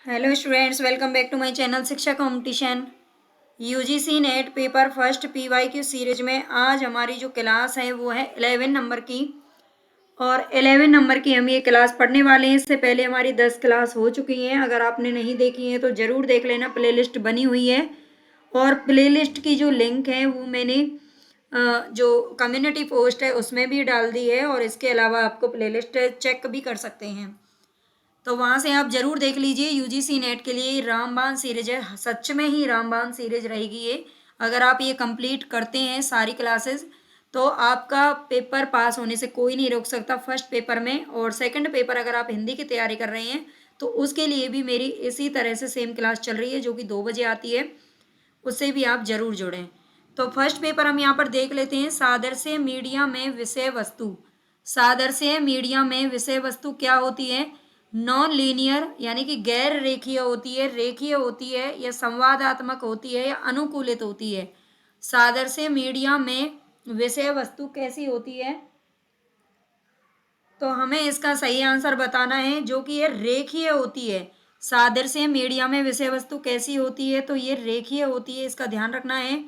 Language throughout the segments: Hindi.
Hello students, welcome back to my channel Shiksha competition. UGC NET paper first PYQ series में आज हमारी जो क्लास है वो है 11 नंबर की। और 11 नंबर की हम ये क्लास पढ़ने वाले हैं। इससे पहले हमारी 10 क्लास हो चुकी हैं। अगर आपने नहीं देखी है तो ज़रूर देख लेना, प्लेलिस्ट बनी हुई है। और प्लेलिस्ट की जो लिंक है वो मैंने जो कम्युनिटी पोस्ट है उसमें भी डाल दी है। और इसके अलावा आपको प्लेलिस्ट चेक भी कर सकते हैं, तो वहाँ से आप जरूर देख लीजिए। यूजीसी नेट के लिए रामबाण सीरीज है, सच में ही रामबाण सीरीज रहेगी ये। अगर आप ये कंप्लीट करते हैं सारी क्लासेस तो आपका पेपर पास होने से कोई नहीं रोक सकता फर्स्ट पेपर में। और सेकंड पेपर अगर आप हिंदी की तैयारी कर रहे हैं तो उसके लिए भी मेरी इसी तरह से सेम क्लास चल रही है जो कि 2 बजे आती है, उससे भी आप जरूर जुड़ें। तो फर्स्ट पेपर हम यहाँ पर देख लेते हैं। सादृश्य मीडिया में विषय वस्तु। सादृश्य मीडिया में विषय वस्तु क्या होती है? नॉन लीनियर यानी कि गैर रेखीय होती है, रेखीय होती है, या संवादात्मक होती है, या अनुकूलित होती है। सादृश्य मीडिया में विषय वस्तु कैसी होती है? तो हमें इसका सही आंसर बताना है, जो कि ये रेखीय होती है। सादृश्य मीडिया में विषय वस्तु कैसी होती है? तो ये रेखीय होती है, इसका ध्यान रखना है।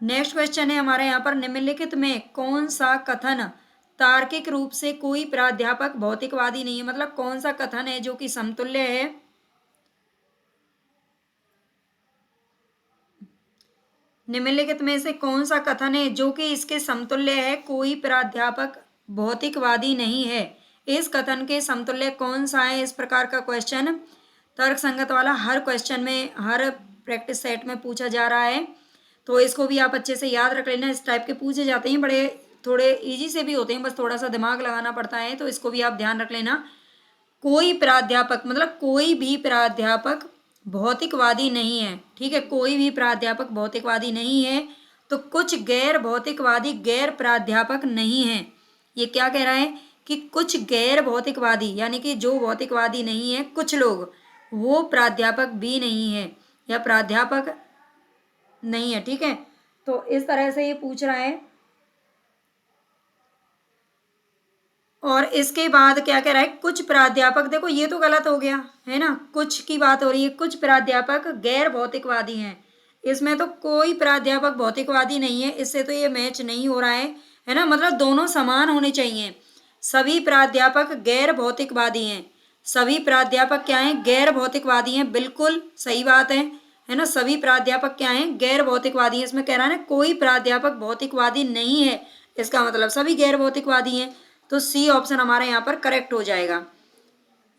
नेक्स्ट क्वेश्चन है हमारे यहाँ पर, निम्नलिखित में कौन सा कथन तार्किक रूप से कोई प्राध्यापक भौतिकवादी नहीं है? मतलब कौन सा कथन है जो कि समतुल्य है? निम्नलिखित में से कौन सा कथन है जो कि इसके समतुल्य है? कोई प्राध्यापक भौतिकवादी नहीं है। इस कथन के समतुल्य कौन सा है? इस प्रकार का क्वेश्चन तर्क संगत वाला हर क्वेश्चन में, हर प्रैक्टिस सेट में पूछा जा रहा है। तो इसको भी आप अच्छे से याद रख लेना। इस टाइप के पूछे जाते हैं, बड़े थोड़े इजी से भी होते हैं, बस थोड़ा सा दिमाग लगाना पड़ता है। तो इसको भी आप ध्यान रख लेना। कोई प्राध्यापक मतलब कोई भी प्राध्यापक भौतिकवादी नहीं है, ठीक है? कोई भी प्राध्यापक भौतिकवादी नहीं है। तो कुछ गैर भौतिकवादी गैर प्राध्यापक नहीं है। ये क्या कह रहा है कि कुछ गैर भौतिकवादी यानी कि जो भौतिकवादी नहीं है, कुछ लोग, वो प्राध्यापक भी नहीं है या प्राध्यापक नहीं है, ठीक है? तो इस तरह से ये पूछ रहा है। और इसके बाद क्या कह रहा है? कुछ प्राध्यापक, देखो ये तो गलत हो गया है ना, कुछ की बात हो रही है। कुछ प्राध्यापक गैर भौतिकवादी हैं, इसमें तो कोई प्राध्यापक भौतिकवादी नहीं है, इससे तो ये मैच नहीं हो रहा है ना? मतलब दोनों समान होने चाहिए। सभी प्राध्यापक गैर भौतिकवादी हैं। सभी प्राध्यापक क्या हैं? गैर भौतिकवादी हैं। बिल्कुल सही बात है ना? सभी प्राध्यापक क्या हैं? गैर भौतिकवादी हैं। इसमें कह रहा है ना कोई प्राध्यापक भौतिकवादी नहीं है, इसका मतलब सभी गैर भौतिकवादी हैं। तो सी ऑप्शन हमारे यहाँ पर करेक्ट हो जाएगा।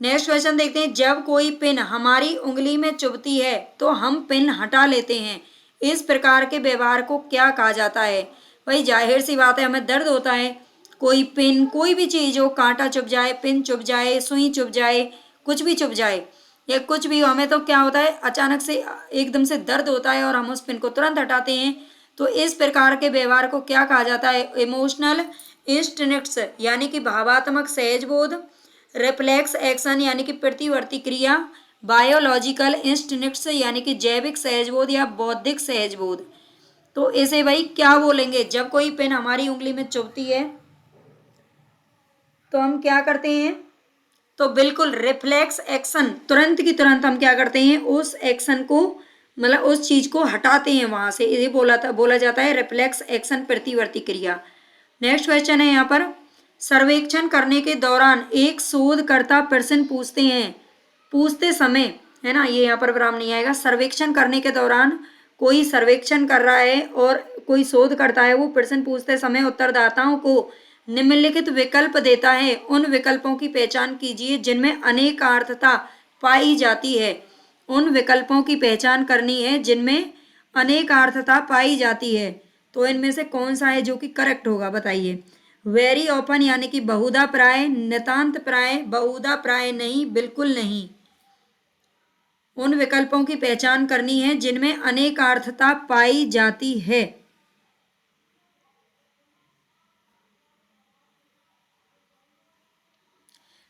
नेक्स्ट क्वेश्चन देखते हैं। जब कोई पिन हमारी उंगली में चुभती है तो हम पिन हटा लेते हैं, इस प्रकार के व्यवहार को क्या कहा जाता है? भाई जाहिर सी बात है, हमें दर्द होता है, कोई पिन, कोई भी चीज हो, कांटा चुभ जाए, पिन चुभ जाए, सुई चुभ जाए, कुछ भी चुभ जाए या कुछ भी हो, हमें तो क्या होता है, अचानक से एकदम से दर्द होता है और हम उस पिन को तुरंत हटाते हैं। तो इस प्रकार के व्यवहार को क्या कहा जाता है? इमोशनल इंस्टिंक्ट्स यानी कि भावात्मक सहजबोध, रिफ्लेक्स एक्शन यानी कि प्रतिवर्ती क्रिया, बायोलॉजिकल इंस्टिंक्ट्स यानी कि जैविक सहजबोध या बौद्धिक सहजबोध। तो इसे भाई क्या बोलेंगे? जब कोई पेन हमारी उंगली में चुभती है तो हम क्या करते हैं? तो बिल्कुल रिफ्लेक्स एक्शन, तुरंत की तुरंत हम क्या करते हैं? उस एक्शन को, मतलब उस चीज को हटाते हैं वहां से। ये बोला जाता है रिफ्लेक्स एक्शन, प्रतिवर्ती क्रिया। नेक्स्ट क्वेश्चन है यहाँ पर, सर्वेक्षण करने के दौरान एक शोधकर्ता प्रश्न पूछते हैं, पूछते समय, है ना, ये यहाँ पर विराम नहीं आएगा। सर्वेक्षण करने के दौरान कोई सर्वेक्षण कर रहा है और कोई शोध करता है, वो प्रश्न पूछते समय उत्तरदाताओं को निम्नलिखित विकल्प देता है, उन विकल्पों की पहचान कीजिए जिनमें अनेकार्थता पाई जाती है। उन विकल्पों की पहचान करनी है जिनमें अनेकार्थता पाई जाती है। तो इनमें से कौन सा है जो कि करेक्ट होगा, बताइए। वेरी ऑफन यानी कि बहुधा प्राय, नितांत प्राय, बहुधा प्राय नहीं, बिल्कुल नहीं। उन विकल्पों की पहचान करनी है जिनमें अनेकार्थता पाई जाती है।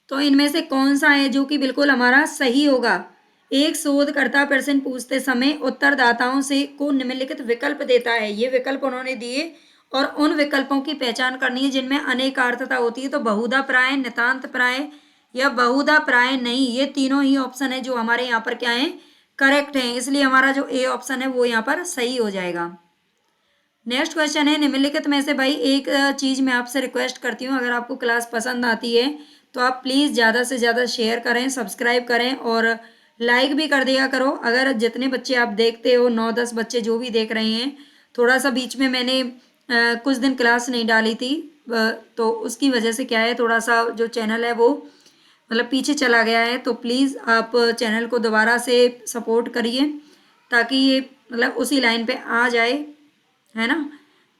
तो इनमें से कौन सा है जो कि बिल्कुल हमारा सही होगा? एक शोधकर्ता प्रश्न पूछते समय उत्तरदाताओं से को निम्नलिखित विकल्प देता है, ये विकल्प उन्होंने दिए और उन विकल्पों की पहचान करनी है जिनमें अनेकार्थता होती है। तो बहुधा प्राय, नितांत प्राय या बहुधा प्राय नहीं, ये तीनों ही ऑप्शन है जो हमारे यहाँ पर क्या है, करेक्ट है, इसलिए हमारा जो ए ऑप्शन है वो यहाँ पर सही हो जाएगा। नेक्स्ट क्वेश्चन है, निम्नलिखित में से भाई एक चीज़ मैं आपसे रिक्वेस्ट करती हूँ, अगर आपको क्लास पसंद आती है तो आप प्लीज़ ज़्यादा से ज़्यादा शेयर करें, सब्सक्राइब करें और लाइक भी कर दिया करो। अगर जितने बच्चे आप देखते हो, 9-10 बच्चे जो भी देख रहे हैं, थोड़ा सा बीच में मैंने कुछ दिन क्लास नहीं डाली थी, तो उसकी वजह से क्या है, थोड़ा सा जो चैनल है वो मतलब पीछे चला गया है, तो प्लीज़ आप चैनल को दोबारा से सपोर्ट करिए ताकि ये मतलब उसी लाइन पे आ जाए, है ना।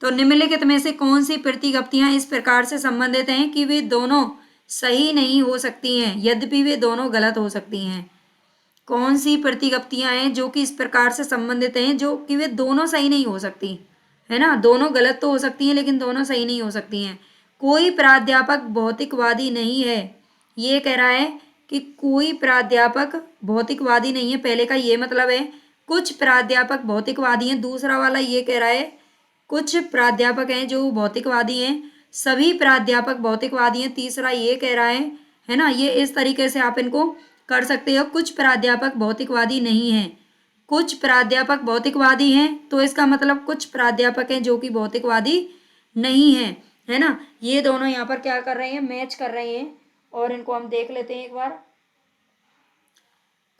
तो निम्नलिखित में से कौन सी प्रतिगप्तियां इस प्रकार से संबंधित हैं कि वे दोनों सही नहीं हो सकती हैं यद्यपि वे दोनों गलत हो सकती हैं। कौन सी प्रतिगप्तियां हैं जो कि इस प्रकार से संबंधित हैं जो कि वे दोनों सही नहीं हो सकती, है ना। दोनों गलत तो हो सकती हैं लेकिन दोनों सही नहीं हो सकती हैं। कोई प्राध्यापक भौतिकवादी नहीं है, ये कह रहा है कि कोई प्राध्यापक भौतिकवादी नहीं है, पहले का ये मतलब है। कुछ प्राध्यापक भौतिकवादी हैं, दूसरा वाला ये कह रहा है कुछ प्राध्यापक हैं जो भौतिकवादी हैं, सभी प्राध्यापक भौतिकवादी हैं, तीसरा ये कह रहा है ना। ये इस तरीके से आप इनको कर सकते हो। कुछ प्राध्यापक भौतिकवादी नहीं हैं, कुछ प्राध्यापक भौतिकवादी हैं, तो इसका मतलब कुछ प्राध्यापक हैं जो कि भौतिकवादी नहीं हैं, है ना। ये दोनों यहाँ पर क्या कर रहे हैं, मैच कर रहे हैं, और इनको हम देख लेते हैं एक बार।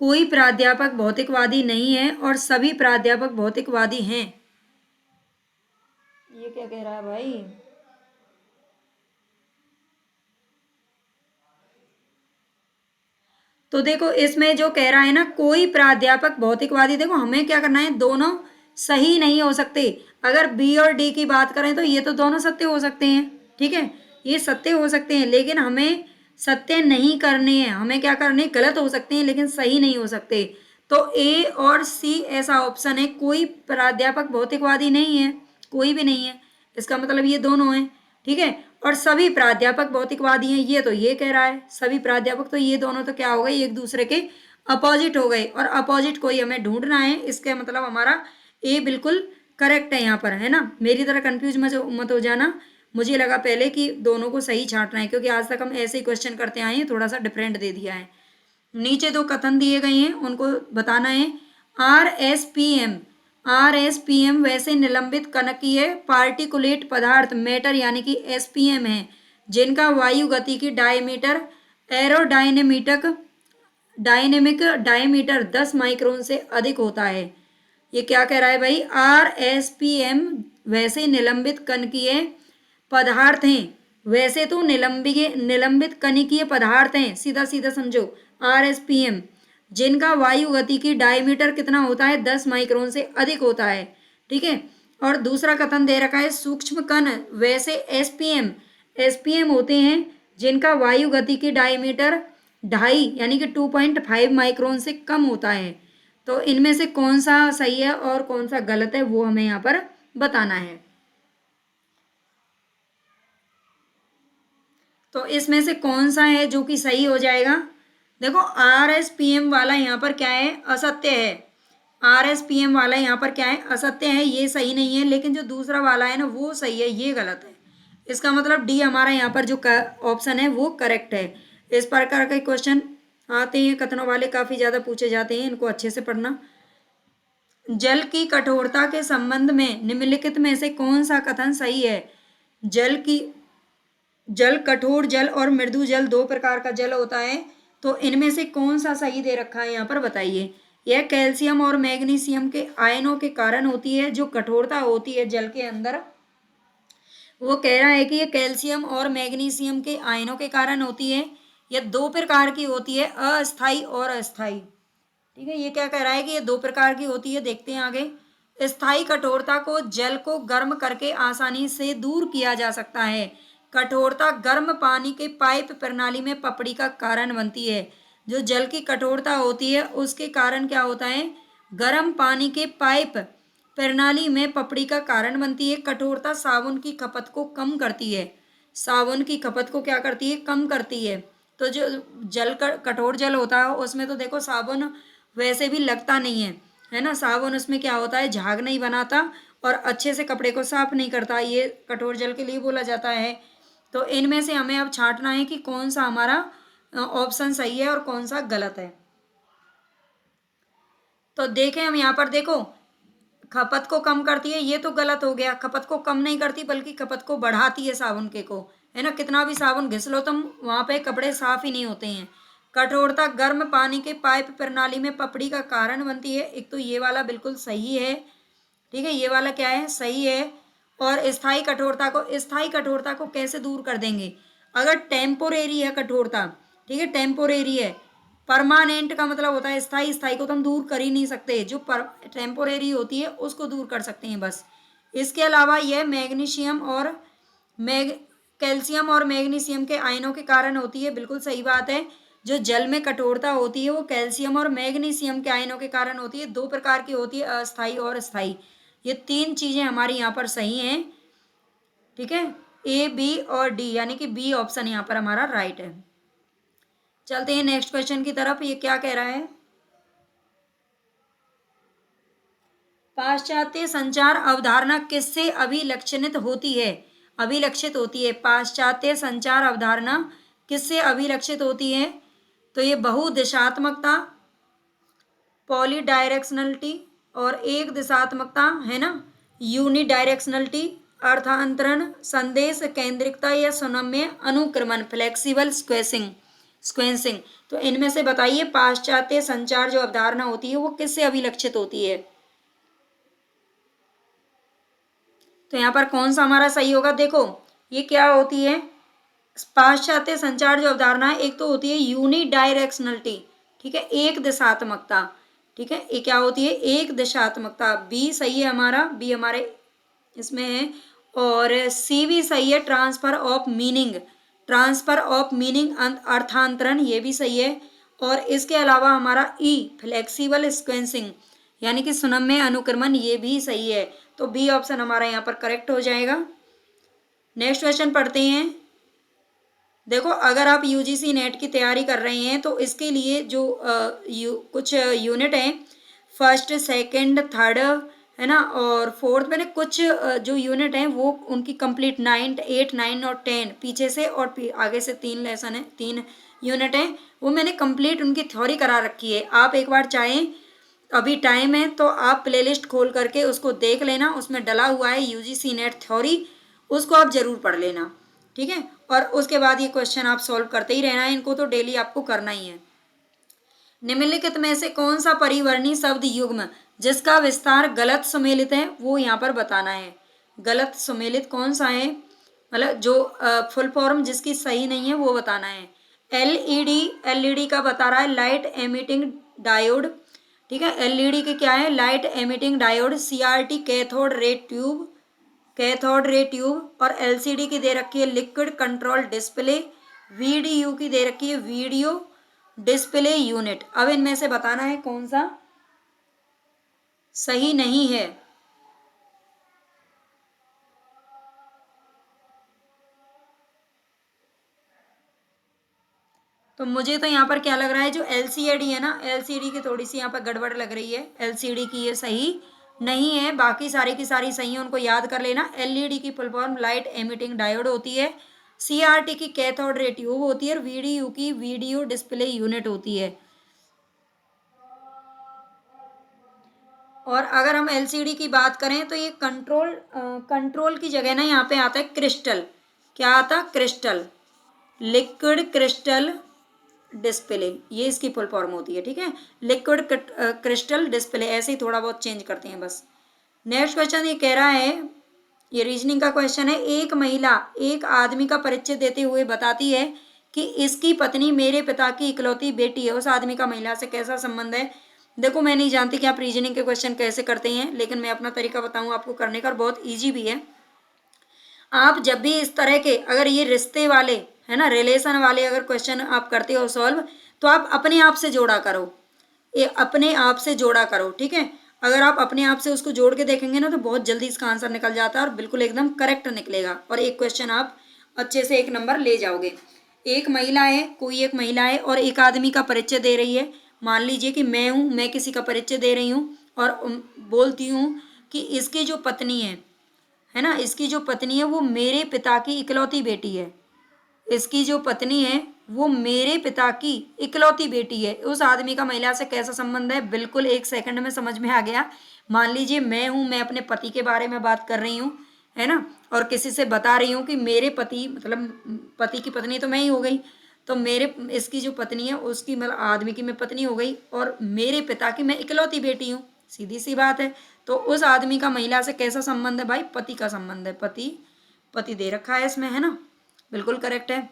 कोई प्राध्यापक भौतिकवादी नहीं है और सभी प्राध्यापक भौतिकवादी हैं, ये क्या कह रहा है भाई। तो देखो इसमें जो कह रहा है ना, कोई प्राध्यापक भौतिकवादी, देखो हमें क्या करना है, दोनों सही नहीं हो सकते। अगर बी और डी की बात करें तो ये तो दोनों सत्य हो सकते हैं, ठीक है, ये सत्य हो सकते हैं, लेकिन हमें सत्य नहीं करने हैं, हमें क्या करने, गलत हो सकते हैं लेकिन सही नहीं हो सकते। तो ए और सी ऐसा ऑप्शन है, कोई प्राध्यापक भौतिकवादी नहीं है, कोई भी नहीं है, इसका मतलब ये दोनों हैं, ठीक है। और सभी प्राध्यापक भौतिकवादी हैं, ये तो ये कह रहा है सभी प्राध्यापक, तो ये दोनों तो क्या हो गए, एक दूसरे के अपोजिट हो गए, और अपोजिट को ही हमें ढूंढना है, इसका मतलब हमारा ए बिल्कुल करेक्ट है यहाँ पर, है ना। मेरी तरह कंफ्यूज मत हो जाना, मुझे लगा पहले कि दोनों को सही छांटना है, क्योंकि आज तक हम ऐसे ही क्वेश्चन करते आए हैं, थोड़ा सा डिफरेंट दे दिया है। नीचे दो कथन दिए गए हैं, उनको बताना है। आर एस पी एम वैसे निलंबित कणकीय पार्टिकुलेट पदार्थ मैटर यानी कि एसपीएम है जिनका वायु गति की एरोडायनेमिक डायनेमिक डायमीटर 10 माइक्रोन से अधिक होता है। ये क्या कह रहा है भाई, आर एस पी एम वैसे निलंबित कणकीय पदार्थ हैं, वैसे तो निलंबित कणिकीय पदार्थ हैं, सीधा सीधा समझो, आर एस पी एम जिनका वायु गति की डायमीटर कितना होता है, 10 माइक्रोन से अधिक होता है, ठीक है। और दूसरा कथन दे रखा है, सूक्ष्म कण वैसे एसपीएम होते हैं जिनका वायु गति की डायमीटर 2.5 यानी कि 2.5 माइक्रोन से कम होता है। तो इनमें से कौन सा सही है और कौन सा गलत है वो हमें यहाँ पर बताना है। तो इसमें से कौन सा है जो कि सही हो जाएगा। देखो आरएसपीएम वाला यहाँ पर क्या है, असत्य है। आरएसपीएम वाला यहाँ पर क्या है, असत्य है, ये सही नहीं है, लेकिन जो दूसरा वाला है ना वो सही है, ये गलत है। इसका मतलब डी हमारा यहाँ पर जो ऑप्शन है वो करेक्ट है। इस प्रकार के क्वेश्चन आते हैं, कथनों वाले काफ़ी ज़्यादा पूछे जाते हैं, इनको अच्छे से पढ़ना। जल की कठोरता के संबंध में निम्नलिखित में से कौन सा कथन सही है। जल कठोर जल और मृदु जल, दो प्रकार का जल होता है, तो इनमें से कौन सा सही दे रखा है यहाँ पर बताइए। यह कैल्शियम और मैग्नीशियम के आयनों के कारण होती है, जो कठोरता होती है जल के अंदर, वो कह रहा है कि ये कैल्शियम और मैग्नीशियम के आयनों के कारण होती है। यह दो प्रकार की होती है, अस्थाई और अस्थाई, ठीक है। ये क्या कह रहा है कि ये दो प्रकार की होती है, देखते हैं आगे। स्थायी कठोरता को जल को गर्म करके आसानी से दूर किया जा सकता है। कठोरता गर्म पानी के पाइप प्रणाली में पपड़ी का कारण बनती है। जो जल की कठोरता होती है उसके कारण क्या होता है, गर्म पानी के पाइप प्रणाली में पपड़ी का कारण बनती है। कठोरता साबुन की खपत को कम करती है, साबुन की खपत को क्या करती है, कम करती है। तो जो जल का कठोर जल होता है उसमें तो देखो साबुन वैसे भी लगता नहीं है ना, साबुन उसमें क्या होता है, झाग नहीं बनाता और अच्छे से कपड़े को साफ नहीं करता, ये कठोर जल के लिए बोला जाता है। तो इनमें से हमें अब छांटना है कि कौन सा हमारा ऑप्शन सही है और कौन सा गलत है। तो देखें हम यहाँ पर, देखो खपत को कम करती है, ये तो गलत हो गया। खपत को कम नहीं करती बल्कि खपत को बढ़ाती है साबुन के को, है ना। कितना भी साबुन घिस लो तुम, वहां पे कपड़े साफ ही नहीं होते हैं। कठोरता गर्म पानी के पाइप प्रणाली में पपड़ी का कारण बनती है। एक तो ये वाला बिल्कुल सही है, ठीक है, ये वाला क्या है, सही है। और स्थायी कठोरता को कैसे दूर कर देंगे? अगर टेम्पोरेरी है कठोरता, ठीक है, टेम्पोरेरी है। परमानेंट का मतलब होता है स्थायी, स्थायी को तो हम दूर कर ही नहीं सकते, जो टेम्पोरेरी होती है उसको दूर कर सकते हैं बस। इसके अलावा यह मैग्नीशियम और मैग कैल्शियम और मैग्नीशियम के आयनों के कारण होती है, बिल्कुल सही बात है। जो जल में कठोरता होती है वो कैल्शियम और मैग्नीशियम के आयनों के कारण होती है। दो प्रकार की होती है, अस्थाई और स्थाई। ये तीन चीजें हमारी यहाँ पर सही हैं, ठीक है, ए बी और डी, यानी कि बी ऑप्शन यहाँ पर हमारा राइट है। चलते हैं नेक्स्ट क्वेश्चन की तरफ। ये क्या कह रहा है? पाश्चात्य संचार अवधारणा किससे अभिलक्षित होती है? अभिलक्षित होती है। पाश्चात्य संचार अवधारणा किससे अभिलक्षित होती है? तो ये बहुदिशात्मकता, पॉलीडायरेक्शनलिटी और एक दिशात्मकता, है ना, यूनिडायरेक्शनलिटी, अर्थांतरण, संदेश केंद्रिकता या सुनम्य अनुक्रमण, फ्लेक्सिबल स्क्वेंसिंग। तो इनमें से बताइए पाश्चात्य संचार जो अवधारणा होती है वो किससे अभिलक्षित होती है? तो यहाँ पर कौन सा हमारा सही होगा? देखो ये क्या होती है, पाश्चात्य संचार जो अवधारणा है, एक तो होती है यूनिडायरेक्शनलिटी, ठीक है, एक दिशात्मकता, ठीक है, ये क्या होती है, एक दिशात्मकता। बी सही है हमारा, बी हमारे इसमें है। और सी भी सही है, transfer of meaning, transfer of meaning अर्थांतरण, ये भी सही है। और इसके अलावा हमारा ई फ्लेक्सिबल स्क्वेंसिंग, यानी कि सुनम्य अनुक्रमण, ये भी सही है। तो बी ऑप्शन हमारा यहाँ पर करेक्ट हो जाएगा। नेक्स्ट क्वेश्चन पढ़ते हैं। देखो अगर आप यूजीसी नेट की तैयारी कर रहे हैं तो इसके लिए जो कुछ यूनिट हैं, फर्स्ट सेकंड थर्ड, है ना, और फोर्थ, मैंने कुछ जो यूनिट हैं वो उनकी कंप्लीट 9 8 9 और 10 पीछे से और आगे से 3 लेसन है, 3 यूनिट हैं, वो मैंने कंप्लीट उनकी थ्योरी करा रखी है। आप एक बार चाहें, अभी टाइम है तो आप प्लेलिस्ट खोल करके उसको देख लेना, उसमें डला हुआ है यूजीसी नेट थ्योरी, उसको आप जरूर पढ़ लेना, ठीक है। और उसके बाद ये क्वेश्चन आप सॉल्व करते ही रहना है, इनको तो डेली आपको करना ही है। निम्नलिखित में से कौन सा परिवर्णी शब्द युग्म जिसका विस्तार गलत सुमेलित है वो यहाँ पर बताना है। गलत सुमेलित कौन सा है, मतलब जो फुल फॉर्म जिसकी सही नहीं है वो बताना है। एलईडी का बता रहा है लाइट एमिटिंग डायोड, ठीक है, एलईडी के क्या है, light emitting diode. CRT cathode ray tube, cathode ray tube. और एलसीडी की दे रखी है लिक्विड कंट्रोल डिस्प्ले। वीडीयू की दे रखी है वीडियो डिस्प्ले यूनिट। अब इनमें से बताना है कौन सा सही नहीं है। तो मुझे तो यहाँ पर क्या लग रहा है, जो एलसीडी है ना, एलसीडी की थोड़ी सी यहाँ पर गड़बड़ लग रही है, एलसीडी की ये सही नहीं है, बाकी सारी की सारी सही है, उनको याद कर लेना। एलईडी की full form light emitting diode होती है। सीआरटी की कैथोड रे ट्यूब होती है और वीडीयू की वीडियो डिस्प्ले यूनिट होती है। और अगर हम एलसीडी की बात करें तो ये कंट्रोल की जगह ना यहाँ पे आता है क्रिस्टल। क्या आता? क्रिस्टल, लिक्विड क्रिस्टल डिस्प्ले, ये इसकी फुल फॉर्म होती है, ठीक है, लिक्विड क्रिस्टल डिस्प्ले। ऐसे ही थोड़ा बहुत चेंज करते हैं बस। नेक्स्ट क्वेश्चन ये कह रहा है, ये रीजनिंग का क्वेश्चन है। एक महिला एक आदमी का परिचय देते हुए बताती है कि इसकी पत्नी मेरे पिता की इकलौती बेटी है। उस आदमी का महिला से कैसा संबंध है? देखो मैं नहीं जानती कि आप रीजनिंग के क्वेश्चन कैसे करते हैं, लेकिन मैं अपना तरीका बताऊँ आपको करने का, बहुत ईजी भी है। आप जब भी इस तरह के, अगर ये रिश्ते वाले, है ना, रिलेशन वाले अगर क्वेश्चन आप करते हो सॉल्व, तो आप अपने आप से जोड़ा करो, ये अपने आप से जोड़ा करो, ठीक है। अगर आप अपने आप से उसको जोड़ के देखेंगे ना तो बहुत जल्दी इसका आंसर निकल जाता है और बिल्कुल एकदम करेक्ट निकलेगा, और एक क्वेश्चन आप अच्छे से 1 नंबर ले जाओगे। एक महिला है, कोई एक महिला है और एक आदमी का परिचय दे रही है। मान लीजिए कि मैं हूँ, मैं किसी का परिचय दे रही हूँ और बोलती हूँ कि इसकी जो पत्नी है ना, इसकी जो पत्नी है वो मेरे पिता की इकलौती बेटी है। इसकी जो पत्नी है वो मेरे पिता की इकलौती बेटी है। उस आदमी का महिला से कैसा संबंध है? बिल्कुल 1 सेकंड में समझ में आ गया। मान लीजिए मैं हूँ, मैं अपने पति के बारे में बात कर रही हूँ, है ना, और किसी से बता रही हूँ कि मेरे पति, मतलब पति की पत्नी तो मैं ही हो गई, तो मेरे इसकी जो पत्नी है उसकी, मतलब आदमी की मैं पत्नी हो गई, और मेरे पिता की मैं इकलौती बेटी हूँ। सीधी सी बात है। तो उस आदमी का महिला से कैसा संबंध है भाई? पति का संबंध है। पति, पति दे रखा है इसमें, है ना, बिल्कुल करेक्ट है।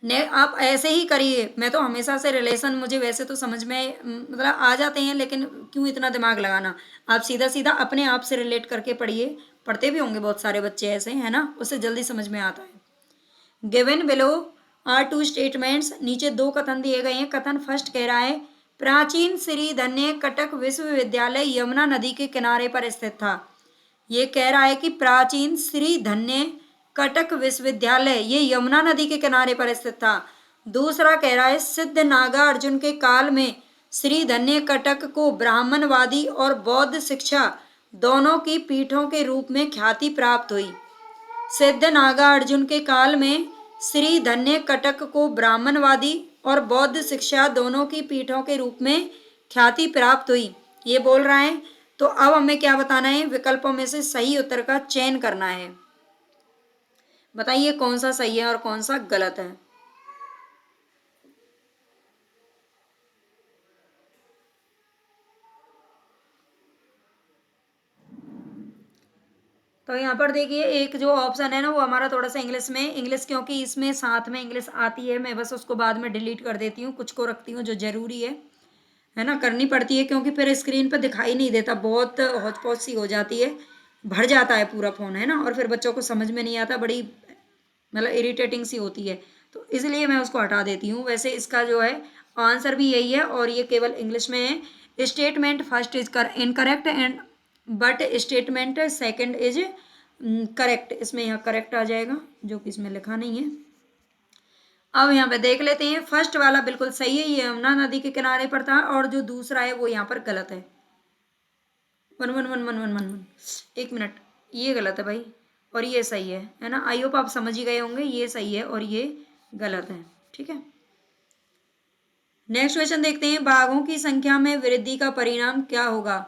ने आप ऐसे ही करिए। मैं तो हमेशा से रिलेशन, मुझे वैसे तो समझ में मतलब आ जाते हैं, लेकिन क्यों इतना दिमाग लगाना? आप सीधा सीधा अपने आप से रिलेट करके पढ़िए। पढ़ते भी होंगे बहुत सारे बच्चे ऐसे, है ना, उससे जल्दी समझ में आता है। Given below are two statements, नीचे 2 कथन दिए गए हैं। कथन फर्स्ट कह रहा है, प्राचीन श्री धन्य कटक विश्वविद्यालय यमुना नदी के किनारे पर स्थित था। ये कह रहा है कि प्राचीन श्री धन्य कटक विश्वविद्यालय ये यमुना नदी के किनारे पर स्थित था। दूसरा कह रहा है, सिद्ध नागा अर्जुन के काल में श्री धन्य कटक को ब्राह्मणवादी और बौद्ध शिक्षा दोनों की पीठों के रूप में ख्याति प्राप्त हुई। सिद्ध नागा अर्जुन के काल में श्री धन्य कटक को ब्राह्मणवादी और बौद्ध शिक्षा दोनों की पीठों के रूप में ख्याति प्राप्त हुई, ये बोल रहा है। तो अब हमें क्या बताना है? विकल्पों में से सही उत्तर का चयन करना है। बताइए कौन सा सही है और कौन सा गलत है। तो यहाँ पर देखिए, एक जो ऑप्शन है ना, वो हमारा थोड़ा सा इंग्लिश में, इंग्लिश क्योंकि इसमें साथ में इंग्लिश आती है, मैं बस उसको बाद में डिलीट कर देती हूँ, कुछ को रखती हूँ जो जरूरी है ना, करनी पड़ती है, क्योंकि फिर स्क्रीन पर दिखाई नहीं देता, बहुत हौच-पौच सी हो जाती है, भर जाता है पूरा फ़ोन, है ना, और फिर बच्चों को समझ में नहीं आता, बड़ी मतलब इरिटेटिंग सी होती है, तो इसलिए मैं उसको हटा देती हूँ। वैसे इसका जो है आंसर भी यही है, और ये केवल इंग्लिश में है। Statement first is incorrect and but statement second is correct, इसमें यहाँ करेक्ट आ जाएगा, जो कि इसमें लिखा नहीं है। अब यहाँ पे देख लेते हैं, फर्स्ट वाला बिल्कुल सही है, ये यमुना नदी के किनारे पर था, और जो दूसरा है वो यहाँ पर गलत है। 1 1 1 1 1 1 1 मिनट, ये गलत है भाई, और ये सही है ना। आई होप आप समझ ही गए होंगे, ये सही है और ये गलत है, ठीक है। नेक्स्ट क्वेश्चन देखते हैं, बाघों की संख्या में वृद्धि का परिणाम क्या होगा?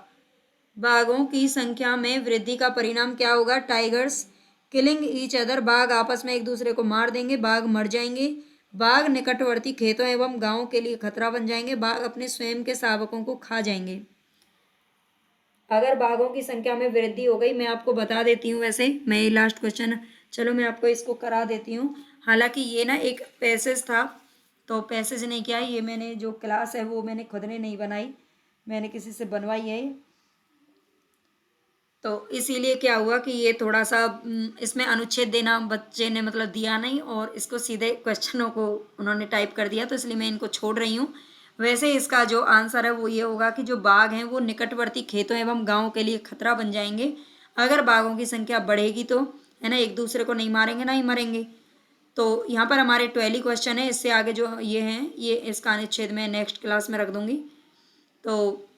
बाघों की संख्या में वृद्धि का परिणाम क्या होगा? टाइगर्स किलिंग ईच अदर, बाघ आपस में एक दूसरे को मार देंगे, बाघ मर जाएंगे, बाघ निकटवर्ती खेतों एवं गांवों के लिए खतरा बन जाएंगे, बाघ अपने स्वयं के शावकों को खा जाएंगे। अगर बाघों की संख्या में वृद्धि हो गई, मैं आपको बता देती हूँ, वैसे मैं ये लास्ट क्वेश्चन, चलो मैं आपको इसको करा देती हूँ। हालांकि ये ना एक पैसेज था, तो पैसेज नहीं किया, ये मैंने जो क्लास है वो मैंने खुद ने नहीं बनाई, मैंने किसी से बनवाई है। तो इसीलिए क्या हुआ कि ये थोड़ा सा इसमें अनुच्छेद देना बच्चे ने मतलब दिया नहीं, और इसको सीधे क्वेश्चनों को उन्होंने टाइप कर दिया, तो इसलिए मैं इनको छोड़ रही हूँ। वैसे इसका जो आंसर है वो ये होगा कि जो बाघ हैं वो निकटवर्ती खेतों एवं गाँव के लिए खतरा बन जाएंगे। अगर बाघों की संख्या बढ़ेगी तो, है ना, एक दूसरे को नहीं मारेंगे ना ही मरेंगे। तो यहाँ पर हमारे 12 क्वेश्चन है, इससे आगे जो ये हैं ये इसका अनुच्छेद मैं नेक्स्ट क्लास में रख दूँगी। तो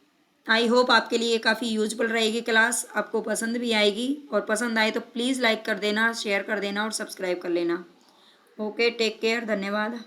आई होप आपके लिए काफ़ी यूजफुल रहेगी क्लास, आपको पसंद भी आएगी, और पसंद आए तो प्लीज़ लाइक कर देना, शेयर कर देना और सब्सक्राइब कर लेना। ओके, टेक केयर, धन्यवाद।